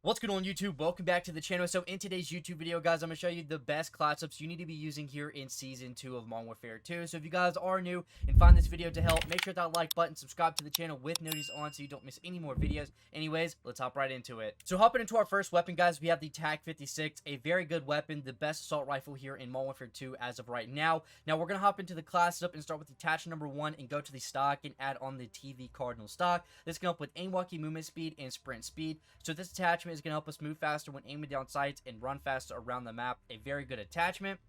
What's going on YouTube? Welcome back to the channel. So in today's YouTube video, guys, I'm going to show you the best class ups you need to be using here in Season 2 of Modern Warfare 2. So if you guys are new and find this video to help, make sure to hit that like button, subscribe to the channel with notifications on so you don't miss any more videos. Anyways, let's hop right into it. So hopping into our first weapon, guys, we have the TAC 56, a very good weapon, the best assault rifle here in Modern Warfare 2 as of right now. Now we're going to hop into the class up and start with the attachment number 1 and go to the stock and add on the TV Cardinal stock. This can help with aim walking movement speed and sprint speed. So this attachment is going to help us move faster when aiming down sights and run faster around the map. A very good attachment.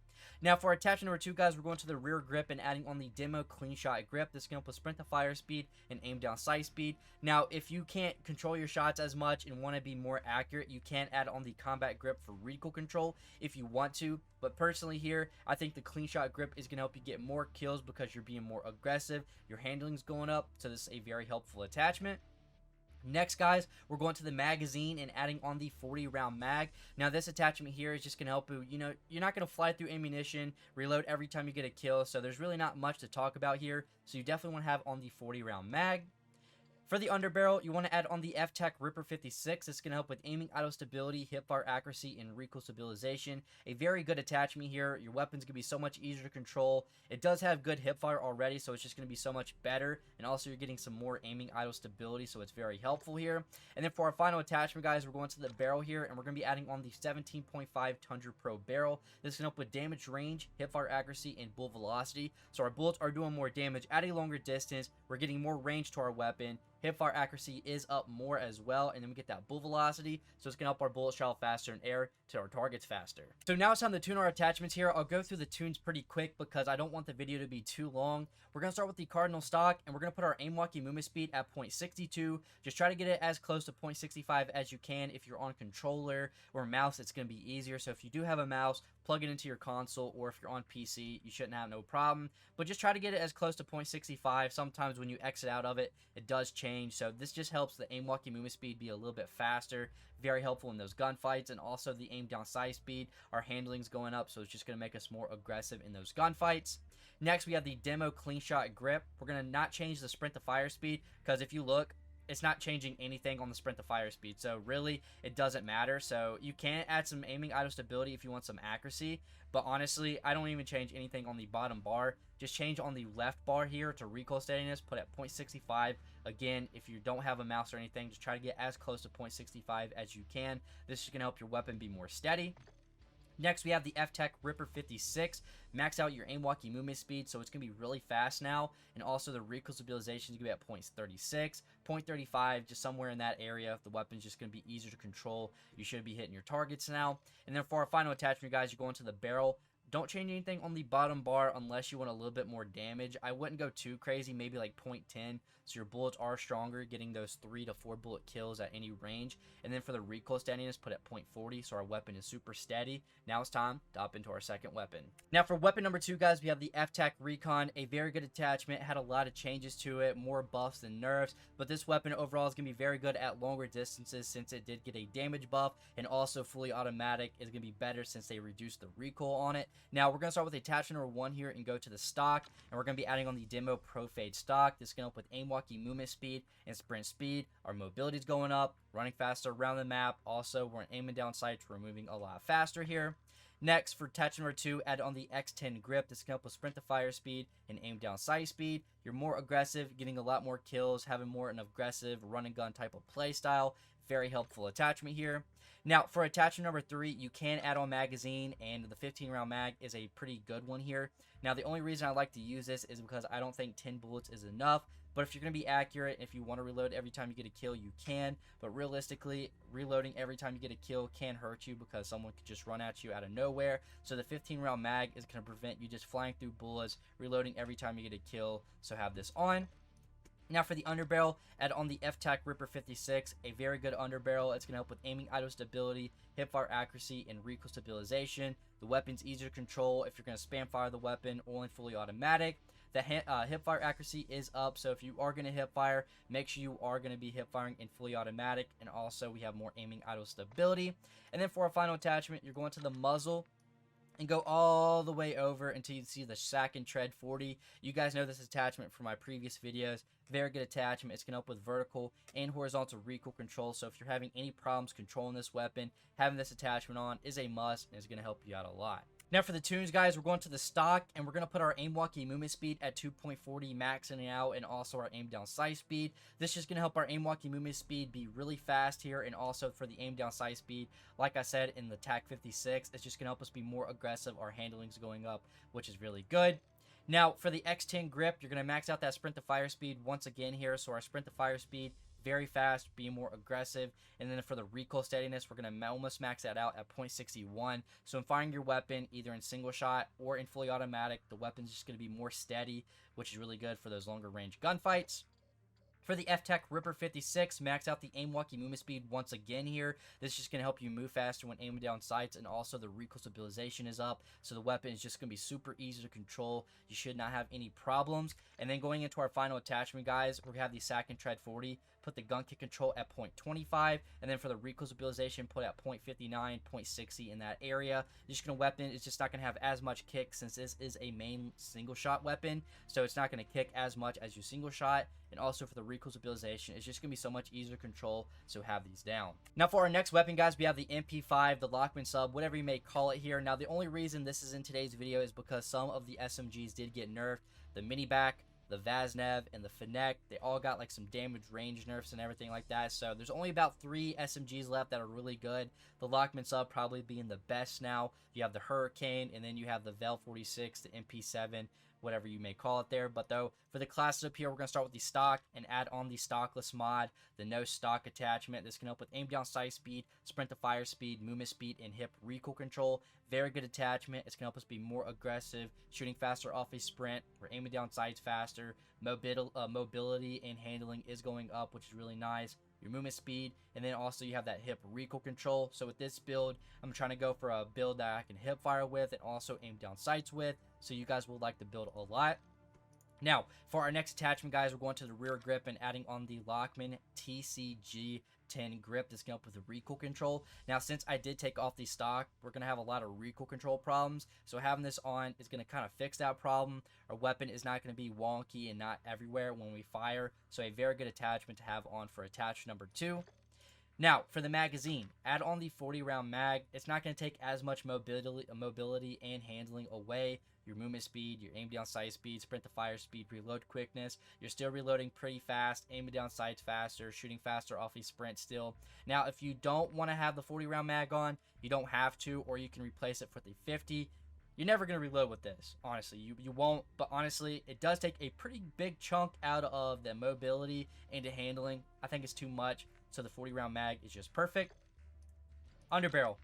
Now for attachment number 2, guys, we're going to the rear grip and adding on the demo clean shot grip. This can help with sprint to fire speed and aim down sight speed. Now if you can't control your shots as much and want to be more accurate, you can add on the combat grip for recoil control if you want to. But personally here, I think the clean shot grip is going to help you get more kills because you're being more aggressive. Your handling's going up, so this is a very helpful attachment. Next, guys, we're going to the magazine and adding on the 40 round mag. Now this attachment here is just going to help you, you're not going to fly through ammunition, reload every time you get a kill, so there's really not much to talk about here. So you definitely want to have on the 40 round mag. For the underbarrel, you want to add on the FTAC Ripper 56. It's going to help with aiming, idle stability, hipfire accuracy, and recoil stabilization. A very good attachment here. Your weapon's going to be so much easier to control. It does have good hipfire already, so it's just going to be so much better. And also, you're getting some more aiming, idle stability, so it's very helpful here. And then for our final attachment, guys, we're going to the barrel here, and we're going to be adding on the 17.5 Tundra Pro barrel. This can help with damage range, hipfire accuracy, and bullet velocity. So our bullets are doing more damage at a longer distance. We're getting more range to our weapon. Hipfire accuracy is up more as well, and then we get that bullet velocity, so it's going to help our bullets travel faster in air to our targets faster. So now it's time to tune our attachments here. I'll go through the tunes pretty quick because I don't want the video to be too long. We're going to start with the Cardinal stock, and we're going to put our aim walking movement speed at 0.62. Just try to get it as close to 0.65 as you can. If you're on controller or mouse, it's going to be easier. So if you do have a mouse, plug it into your console, or if you're on PC, you shouldn't have no problem. But just try to get it as close to 0.65. Sometimes when you exit out of it, it does change. So this just helps the aim walking movement speed be a little bit faster. Very helpful in those gunfights, and also the aim down sight speed. Our handling's going up, so it's just going to make us more aggressive in those gunfights. Next, we have the demo clean shot grip. We're going to not change the sprint to fire speed because if you look, it's not changing anything on the sprint to fire speed, so really it doesn't matter. So you can add some aiming idle stability if you want some accuracy, but honestly I don't even change anything on the bottom bar. Just change on the left bar here to recoil steadiness, put at 0.65. Again, if you don't have a mouse or anything, just try to get as close to 0.65 as you can. This is going to help your weapon be more steady. Next, we have the FTAC Ripper 56. Max out your aim walking movement speed, so it's going to be really fast now. And also the recoil stabilization is going to be at 0.36, 0.35, just somewhere in that area. The weapon's just going to be easier to control. You should be hitting your targets now. And then for our final attachment, guys, you're going to the barrel. Don't change anything on the bottom bar unless you want a little bit more damage. I wouldn't go too crazy, maybe like 0.10, so your bullets are stronger, getting those 3 to 4 bullet kills at any range. And then for the recoil steadiness, put at 0.40, so our weapon is super steady. Now it's time to hop into our second weapon. Now for weapon number 2, guys, we have the FTAC Recon, a very good attachment, had a lot of changes to it, more buffs than nerfs, but this weapon overall is going to be very good at longer distances since it did get a damage buff, and also fully automatic is going to be better since they reduced the recoil on it. Now we're going to start with attachment number 1 here and go to the stock, and we're going to be adding on the demo Pro Fade stock. This is going to help with aim walking movement speed and sprint speed. Our mobility is going up, running faster around the map. Also, we're aiming down sights, we're moving a lot faster here. Next, for attachment number 2, add on the XTEN grip. This can help with sprint to fire speed and aim down sight speed. You're more aggressive, getting a lot more kills, having more an aggressive run and gun type of play style. Very helpful attachment here. Now for attachment number 3, you can add on magazine, and the 15 round mag is a pretty good one here. Now the only reason I like to use this is because I don't think 10 bullets is enough, but if you're going to be accurate, if you want to reload every time you get a kill, you can. But realistically, reloading every time you get a kill can hurt you because someone could just run at you out of nowhere. So the 15 round mag is going to prevent you just flying through bullets, reloading every time you get a kill, so have this on. Now for the underbarrel, add on the FTAC Ripper 56, a very good underbarrel. It's going to help with aiming idle stability, hipfire accuracy, and recoil stabilization. The weapon's easier to control if you're going to spam fire the weapon, only fully automatic. The hipfire accuracy is up, so if you are going to hipfire, make sure you are going to be hipfiring in fully automatic, and also we have more aiming idle stability. And then for our final attachment, you're going to the muzzle. and go all the way over until you see the sack and tread 40. You guys know this attachment from my previous videos. Very good attachment. It's going to help with vertical and horizontal recoil control. So if you're having any problems controlling this weapon, having this attachment on is a must and is going to help you out a lot. Now for the tunes, guys, we're going to the stock, and we're going to put our aim walking movement speed at 2.40, maxing it out, and also our aim down sight speed. This is going to help our aim walking movement speed be really fast here, and also for the aim down sight speed, like I said in the TAC 56, it's just going to help us be more aggressive. Our handling's going up, which is really good. Now for the XTEN grip, you're going to max out that sprint to fire speed once again here. So our sprint to fire speed, very fast, being more aggressive. And then for the recoil steadiness, we're going to almost max that out at 0.61. So in firing your weapon, either in single shot or in fully automatic, the weapon's just going to be more steady, which is really good for those longer range gunfights. For the FTAC Ripper 56, max out the aim walking movement speed once again here. This is just going to help you move faster when aiming down sights, and also the recoil stabilization is up, so the weapon is just going to be super easy to control. You should not have any problems. And then going into our final attachment, guys, we're going to have the sack and tread 40. Put the gun kick control at 0.25, and then for the recoil stabilization, put at 0.59, 0.60 in that area. Just going to weapon, it's just not going to have as much kick since this is a main single shot weapon, so it's not going to kick as much as your single shot. And also for the recoil stabilization, it's just going to be so much easier to control, so have these down. Now for our next weapon, guys, we have the MP5, the Lockman sub, whatever you may call it here. Now the only reason this is in today's video is because some of the SMGs did get nerfed. The mini back, the Vaznev, and the Fennec, they all got like some damage range nerfs and everything like that. So there's only about 3 SMGs left that are really good. The Lockman sub probably being the best now. You have the Hurricane, and then you have the Vel 46, the MP7, whatever you may call it there. But though for the classes up here, we're going to start with the stock and add on the stockless mod, the no stock attachment. This can help with aim down sight speed, sprint to fire speed, movement speed, and hip recoil control. Very good attachment. It's going to help us be more aggressive, shooting faster off a sprint. We're aiming down sights faster. Mobility and handling is going up, which is really nice. Your movement speed, and then also you have that hip recoil control. So with this build, I'm trying to go for a build that I can hip fire with and also aim down sights with, so you guys will like the build a lot. Now for our next attachment, guys, we're going to the rear grip and adding on the Lockman TCG 10 grip. This can help with the recoil control. Now since I did take off the stock, we're going to have a lot of recoil control problems, so having this on is going to kind of fix that problem. Our weapon is not going to be wonky and not everywhere when we fire, so a very good attachment to have on for attachment number 2. Now for the magazine, add on the 40 round mag. It's not going to take as much mobility and handling away. Your movement speed, your aim down sight speed, sprint to fire speed, reload quickness. You're still reloading pretty fast, aiming down sights faster, shooting faster off a sprint still. Now if you don't want to have the 40 round mag on, you don't have to, or you can replace it for the 50. You're never going to reload with this, honestly. You won't, but honestly, it does take a pretty big chunk out of the mobility into handling. I think it's too much, so the 40 round mag is just perfect. Underbarrel.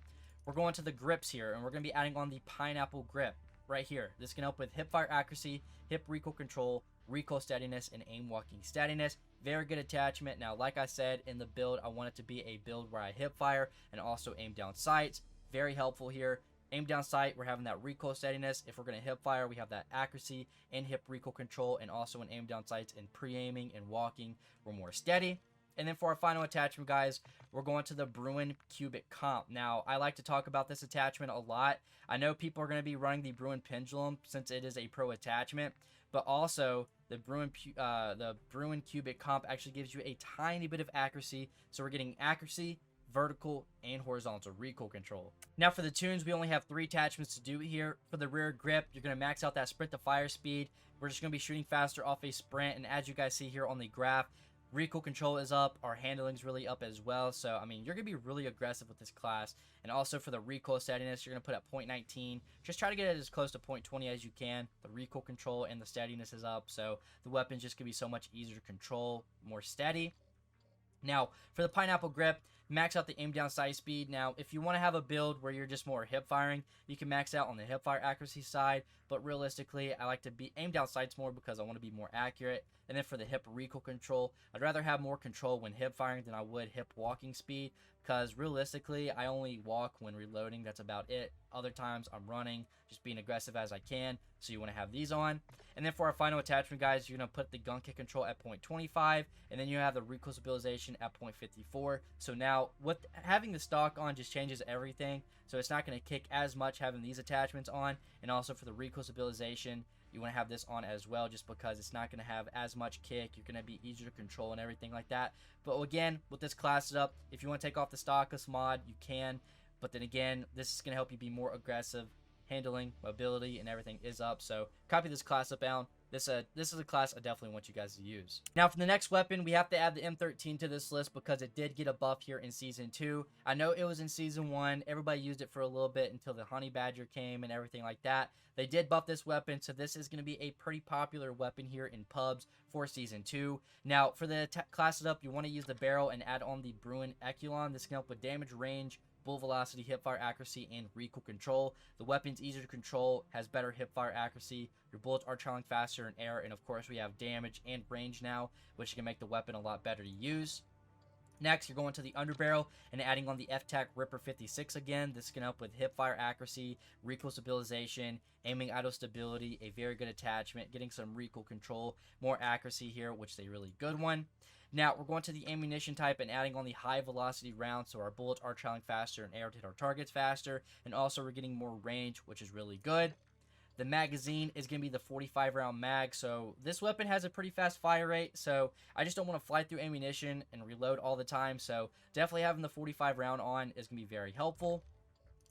We're going to the grips here, and we're going to be adding on the pineapple grip right here. This can help with hip fire accuracy, hip recoil control, recoil steadiness, and aim walking steadiness. Very good attachment. Now, like I said in the build, I want it to be a build where I hip fire and also aim down sights. Very helpful here. Aim down sight, we're having that recoil steadiness. If we're going to hip fire, we have that accuracy and hip recoil control, and also in aim down sights and pre-aiming and walking, we're more steady. And then for our final attachment, guys, we're going to the BRUEN Cubic Comp. Now, I like to talk about this attachment a lot. I know people are going to be running the BRUEN Pendulum since it is a pro attachment, but also the BRUEN Cubic Comp actually gives you a tiny bit of accuracy. So we're getting accuracy, vertical, and horizontal recoil control. Now for the tunes, we only have 3 attachments to do here. For the rear grip, you're going to max out that sprint to fire speed. We're just going to be shooting faster off a sprint, and as you guys see here on the graph, recoil control is up, our handling is really up as well. So I mean, you're gonna be really aggressive with this class. And also for the recoil steadiness, you're gonna put at 0.19. Just try to get it as close to 0.20 as you can. The recoil control and the steadiness is up, so the weapon's just gonna be so much easier to control, more steady. Now for the pineapple grip, max out the aim down sight speed. Now if you want to have a build where you're just more hip firing, you can max out on the hip fire accuracy side, but realistically I like to be aim down sights more because I want to be more accurate. And then for the hip recoil control, I'd rather have more control when hip firing than I would hip walking speed, because realistically I only walk when reloading. That's about it. Other times I'm running, just being aggressive as I can, so you want to have these on. And then for our final attachment, guys, you're going to put the gun kick control at 0.25, and then you have the recoil stabilization at 0.54. So now Now, with having the stock on just changes everything, so it's not going to kick as much having these attachments on. And also for the recoil stabilization, you want to have this on as well, just because it's not going to have as much kick. You're going to be easier to control and everything like that. But again, with this class setup, if you want to take off the stockless mod, you can. But then again, this is going to help you be more aggressive. Handling, mobility, and everything is up. So copy this class up down. This is a class I definitely want you guys to use. Now for the next weapon, we have to add the M13 to this list because it did get a buff here in Season 2. I know it was in Season 1. Everybody used it for a little bit until the Honey Badger came and everything like that. They did buff this weapon, so this is going to be a pretty popular weapon here in pubs for Season 2. Now, for the class setup, you want to use the barrel and add on the BRUEN ECHELON. This can help with damage, range, bullet velocity, hipfire accuracy, and recoil control. The weapon's easier to control, has better hipfire accuracy. Your bullets are traveling faster in air, and of course we have damage and range now, which can make the weapon a lot better to use. Next, you're going to the underbarrel and adding on the FTAC Ripper 56 again. This can help with hipfire accuracy, recoil stabilization, aiming idle stability, a very good attachment, getting some recoil control, more accuracy here, which is a really good one. Now, we're going to the ammunition type and adding on the high velocity rounds, so our bullets are traveling faster in air to hit our targets faster, and also we're getting more range, which is really good. The magazine is going to be the 45 round mag, so this weapon has a pretty fast fire rate, so I just don't want to fly through ammunition and reload all the time, so definitely having the 45 round on is going to be very helpful.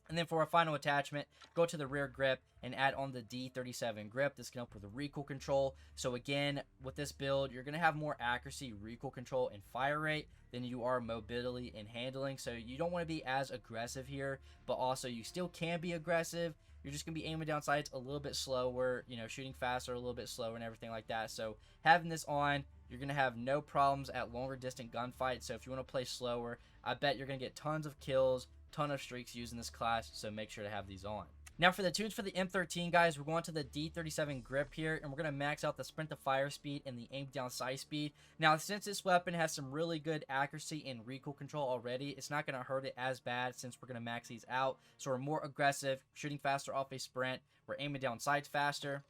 And then for our final attachment, go to the rear grip and add on the D37 grip. This can help with the recoil control. So again, with this build, you're going to have more accuracy, recoil control, and fire rate than you are mobility and handling. So you don't want to be as aggressive here, but also you still can be aggressive. You're just going to be aiming down sights a little bit slower, you know, shooting faster a little bit slower and everything like that. So having this on, you're going to have no problems at longer distant gunfights. So if you want to play slower, I bet you're going to get tons of kills, ton of streaks using this class, so make sure to have these on. Now for the tunes for the M13, guys, we're going to the D37 grip here, and we're going to max out the sprint to fire speed and the aim down sight speed. Now, since this weapon has some really good accuracy and recoil control already, it's not going to hurt it as bad since we're going to max these out. So we're more aggressive, shooting faster off a sprint, we're aiming down sights faster.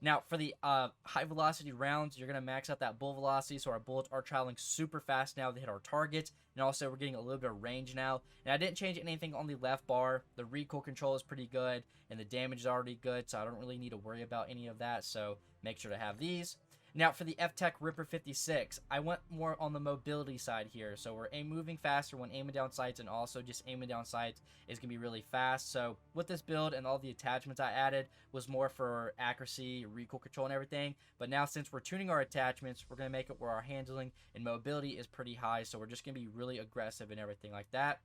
Now, for the high velocity rounds, you're going to max out that bullet velocity, so our bullets are traveling super fast now to hit our targets, and also we're getting a little bit of range now. And I didn't change anything on the left bar. The recoil control is pretty good, and the damage is already good, so I don't really need to worry about any of that, so make sure to have these. Now, for the FTAC Ripper 56, I went more on the mobility side here. So we're moving faster when aiming down sights, and also just aiming down sights is going to be really fast. So with this build and all the attachments I added was more for accuracy, recoil control, and everything. But now since we're tuning our attachments, we're going to make it where our handling and mobility is pretty high. So we're just going to be really aggressive and everything like that.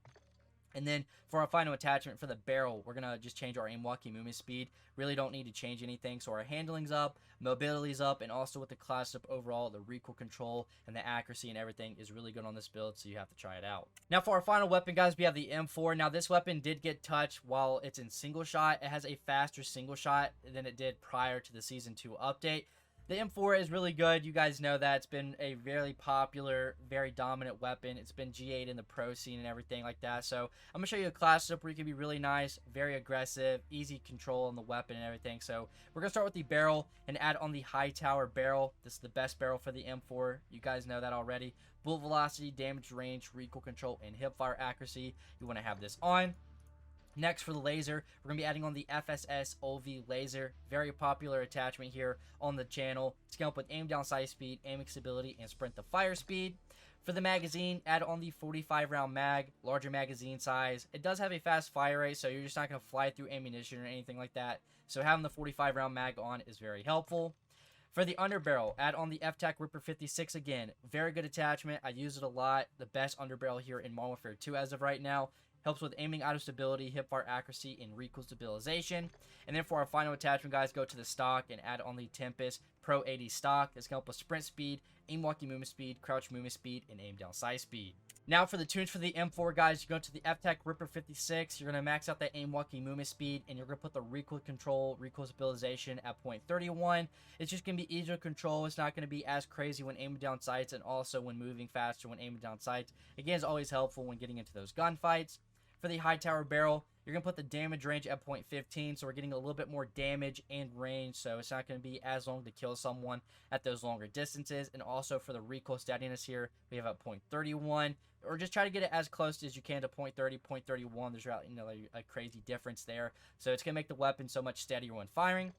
And then for our final attachment for the barrel, we're going to just change our aim walking movement speed. Really don't need to change anything. So our handling's up, mobility's up, and also with the class up overall, the recoil control and the accuracy and everything is really good on this build, so you have to try it out. Now for our final weapon, guys, we have the M4. Now this weapon did get touched while it's in single shot. It has a faster single shot than it did prior to the Season 2 update. The M4 is really good. You guys know that. It's been a very popular, very dominant weapon. It's been G8 in the pro scene and everything like that. So I'm going to show you a class setup where you can be really nice, very aggressive, easy control on the weapon and everything. So we're going to start with the barrel and add on the HIGHTOWER barrel. This is the best barrel for the M4. You guys know that already. Bullet velocity, damage range, recoil control, and hipfire accuracy. You want to have this on. Next, for the laser, we're going to be adding on the FSS OV laser. Very popular attachment here on the channel. It's going to help with aim down sight speed, aiming stability, and sprint to fire speed. For the magazine, add on the 45 round mag, larger magazine size. It does have a fast fire rate, so you're just not going to fly through ammunition or anything like that. So having the 45 round mag on is very helpful. For the underbarrel, add on the FTAC Ripper 56 again. Very good attachment. I use it a lot. The best underbarrel here in Modern Warfare 2 as of right now. Helps with aiming out of stability, hipfire accuracy, and recoil stabilization. And then for our final attachment, guys, go to the stock and add on the Tempest Pro 80 stock. It's going to help with sprint speed, aim walking movement speed, crouch movement speed, and aim down sight speed. Now for the tunes for the M4, guys, you go to the FTAC Ripper 56. You're going to max out that aim walking movement speed, and you're going to put the recoil control, recoil stabilization at 0.31. It's just going to be easier to control. It's not going to be as crazy when aiming down sights, and also when moving faster when aiming down sights. Again, it's always helpful when getting into those gunfights. For the HIGHTOWER barrel, You're going to put the damage range at 0.15, so we're getting a little bit more damage and range, so it's not going to be as long to kill someone at those longer distances. And also for the recoil steadiness here, we have at 0.31, or just try to get it as close as you can to 0.30, 0.31. There's like a crazy difference there, so it's going to make the weapon so much steadier when firing.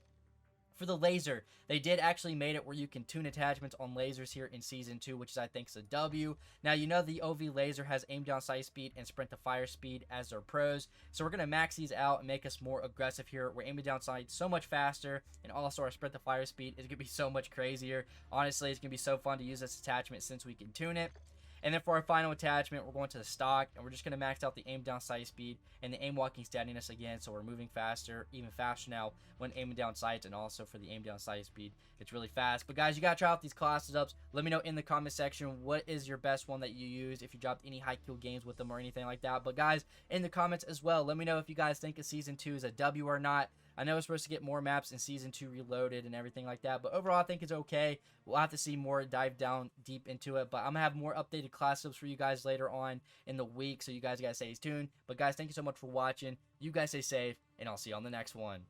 For the laser, they did actually made it where you can tune attachments on lasers here in Season 2, which is, I think, is a W. Now, you know the OV laser has aim down sight speed and sprint to fire speed as their pros, so we're going to max these out and make us more aggressive here. We're aiming down sight so much faster, and also our sprint to fire speed is going to be so much crazier. Honestly, it's going to be so fun to use this attachment since we can tune it. And then for our final attachment, we're going to the stock, and we're just going to max out the aim down sight speed and the aim walking steadiness again, so we're moving faster, even faster now when aiming down sights, and also for the aim down sight speed, it's really fast. But guys, you got to try out these class setups. Let me know in the comment section what is your best one that you use, if you dropped any high kill games with them or anything like that. But guys, in the comments as well, let me know if you guys think Season 2 is a W or not. I know it's supposed to get more maps in Season 2 Reloaded and everything like that, but overall I think it's okay. We'll have to see more, dive down deep into it, but I'm going to have more updated class tips for you guys later on in the week, so you guys got to stay tuned. But guys, thank you so much for watching. You guys stay safe, and I'll see you on the next one.